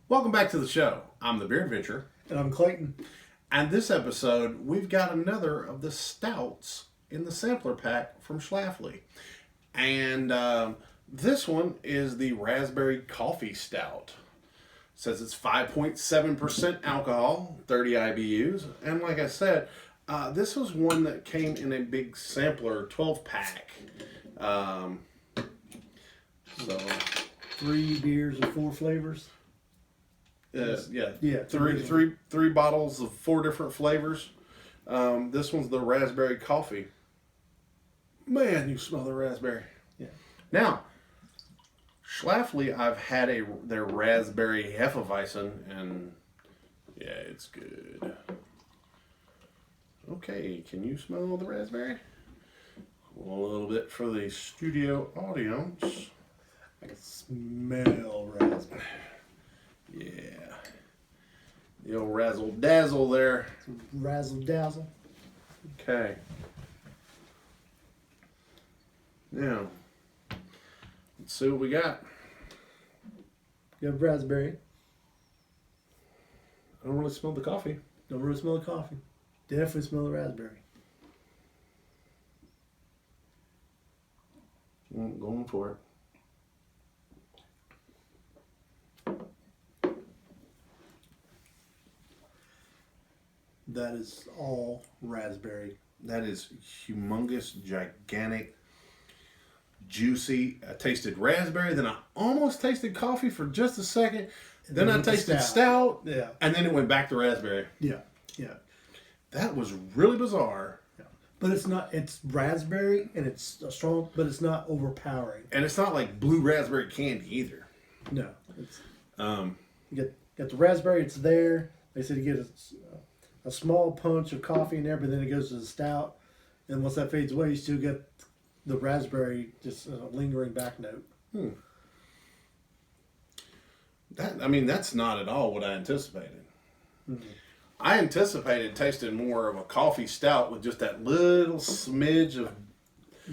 Welcome back to the show. I'm the Beer Adventure. And I'm Clayton. And this episode, we've got another of the stouts in the sampler pack from Schlafly. And this one is the Raspberry Coffee Stout. It says it's 5.7% alcohol, 30 IBUs. And like I said, this was one that came in a big sampler 12-pack. So 3 beers and 4 flavors. Yeah. Three bottles of 4 different flavors. This one's the raspberry coffee. Man, you smell the raspberry. Yeah. Now, Schlafly, I've had their raspberry Hefeweizen, and yeah, it's good. Okay, can you smell the raspberry? A little bit for the studio audience. I can smell raspberry. Yeah. The old razzle dazzle there. Razzle dazzle. Okay. Now, let's see what we got. You have raspberry. I don't really smell the coffee. Don't really smell the coffee. Definitely smell the raspberry. Going for it. That is all raspberry. That is humongous, gigantic, juicy. I tasted raspberry, then I almost tasted coffee for just a second. Then I tasted stout. Yeah. And then it went back to raspberry. Yeah. Yeah. That was really bizarre. Yeah. But it's raspberry and it's strong, but it's not overpowering. And it's not like blue raspberry candy either. No. It's, Um, you get the raspberry, it's there. They said you get a small punch of coffee in there, but then it goes to the stout. And once that fades away, you still get the raspberry, just a lingering back note. That's not at all what I anticipated. Mm-hmm. I anticipated tasting more of a coffee stout with just that little smidge of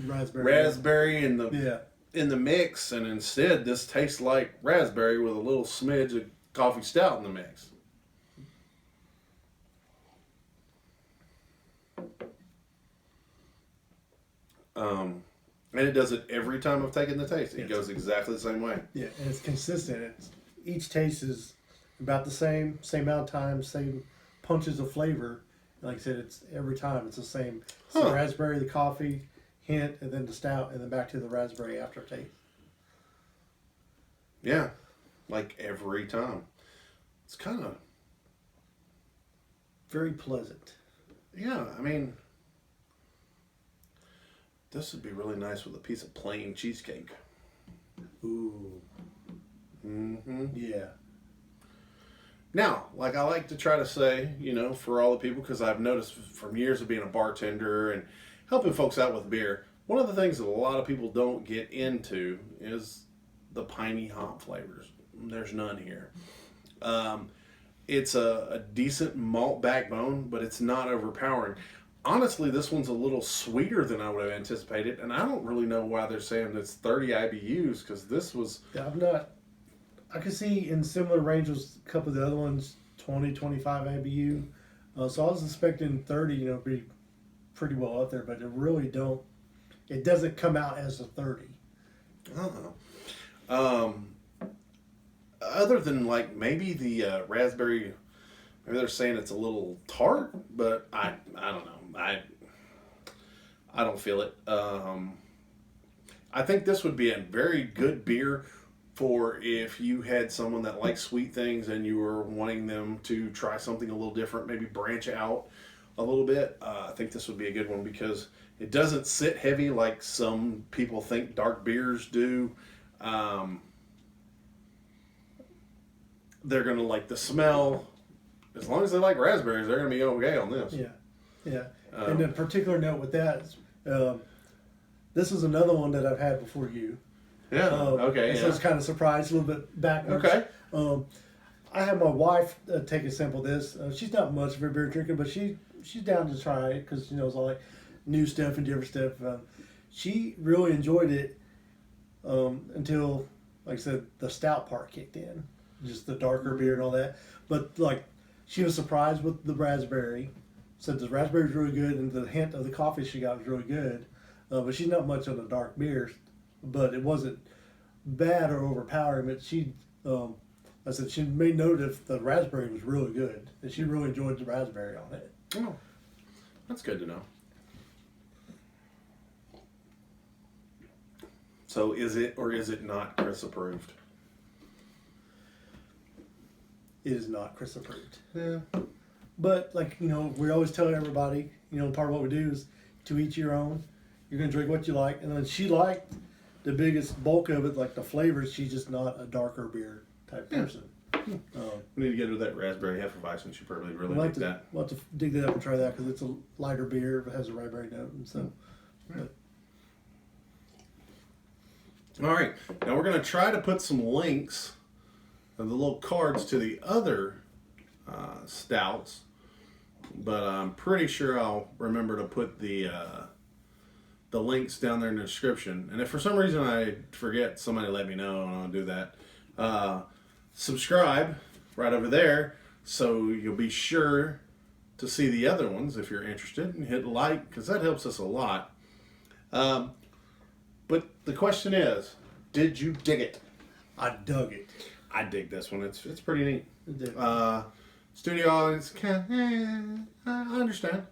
raspberry in the mix, and instead this tastes like raspberry with a little smidge of coffee stout in the mix. And it does it every time I've taken the taste. It goes exactly the same way. Yeah, and it's consistent. Each taste is about the same amount of time, same punches of flavor. Like I said, it's every time it's the same. It's the raspberry, the coffee hint, and then the stout, and then back to the raspberry aftertaste. Yeah, like every time. It's kind of very pleasant. Yeah, I mean, this would be really nice with a piece of plain cheesecake. Ooh. Mm-hmm. Yeah. Now, like I like to try to say, for all the people, because I've noticed from years of being a bartender and helping folks out with beer, one of the things that a lot of people don't get into is the piney hop flavors. There's none here. It's a decent malt backbone, but it's not overpowering. Honestly, this one's a little sweeter than I would have anticipated, and I don't really know why they're saying it's 30 IBUs, because this was... Yeah, I could see in similar ranges a couple of the other ones, 20, 25 IBU. So I was expecting 30, be pretty well up there, but it doesn't come out as a 30. Other than like maybe the raspberry, maybe they're saying it's a little tart, but I don't know. I don't feel it. I think this would be a very good beer for if you had someone that likes sweet things and you were wanting them to try something a little different, maybe branch out a little bit. I think this would be a good one because it doesn't sit heavy like some people think dark beers do. They're going to like the smell. As long as they like raspberries, they're going to be okay on this. Yeah, yeah. And a particular note with that is, this is another one that I've had before you. Yeah, okay. So I was kind of surprised, a little bit backwards. Okay. I had my wife take a sample of this. She's not much of a beer drinker, but she's down to try it because she knows all like new stuff and different stuff. She really enjoyed it until, like I said, the stout part kicked in. just the darker beer and all that. But like, she was surprised with the raspberry. Said the raspberry was really good, and the hint of the coffee she got was really good. But she's not much on the dark beers, but it wasn't bad or overpowering. But I said she made note of the raspberry was really good, and she really enjoyed the raspberry on it. Oh, that's good to know. So is it or is it not Chris approved? It is not Chris approved. Yeah. But like, we always tell everybody, part of what we do is to each your own. You're gonna drink what you like, and then she liked the biggest bulk of it, like the flavors. She's just not a darker beer type person. We need to get her that raspberry Hefeweizen. She probably really like that. We'll have to dig that up and try that because it's a lighter beer. It has a raspberry note and so. All right, now we're going to try to put some links of the little cards to the other stouts, but I'm pretty sure I'll remember to put the links down there in the description. And if for some reason I forget, somebody let me know, and I'll do that. Subscribe right over there so you'll be sure to see the other ones if you're interested, and hit like because that helps us a lot. But the question is, did you dig it? I dug it. I dig this one. It's pretty neat. Studio audience, I understand.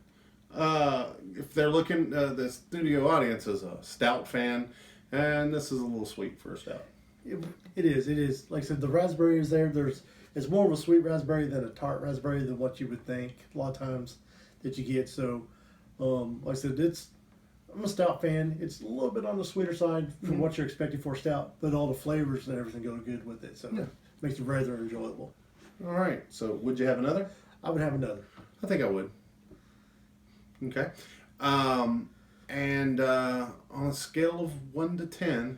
If they're looking, the studio audience is a stout fan, and this is a little sweet for a stout. It is. Like I said, the raspberry is there. It's more of a sweet raspberry than a tart raspberry than what you would think a lot of times that you get. So, like I said, I'm a stout fan. It's a little bit on the sweeter side from what you're expecting for a stout, but all the flavors and everything go good with it. So it makes it rather enjoyable. All right. So would you have another? I would have another. I think I would. Okay. And on a scale of 1 to 10,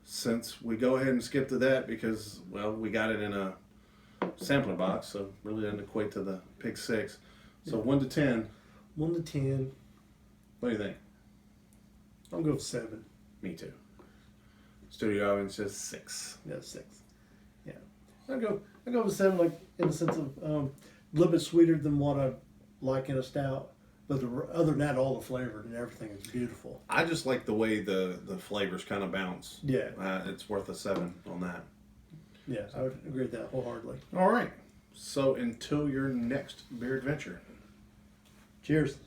since we go ahead and skip to that because, well, we got it in a sampler box, so really doesn't equate to the Pick 6. So 1 to 10. 1 to 10. What do you think? I'll go with 7. Me too. Studio audience is 6. Yeah, 6. Yeah. I'll go with 7, like in the sense of a little bit sweeter than what I like in a stout. But other than that, all the flavor and everything is beautiful. I just like the way the flavors kind of bounce. Yeah. It's worth a 7 on that. Yeah, I would agree with that wholeheartedly. All right. So until your next beer adventure. Cheers.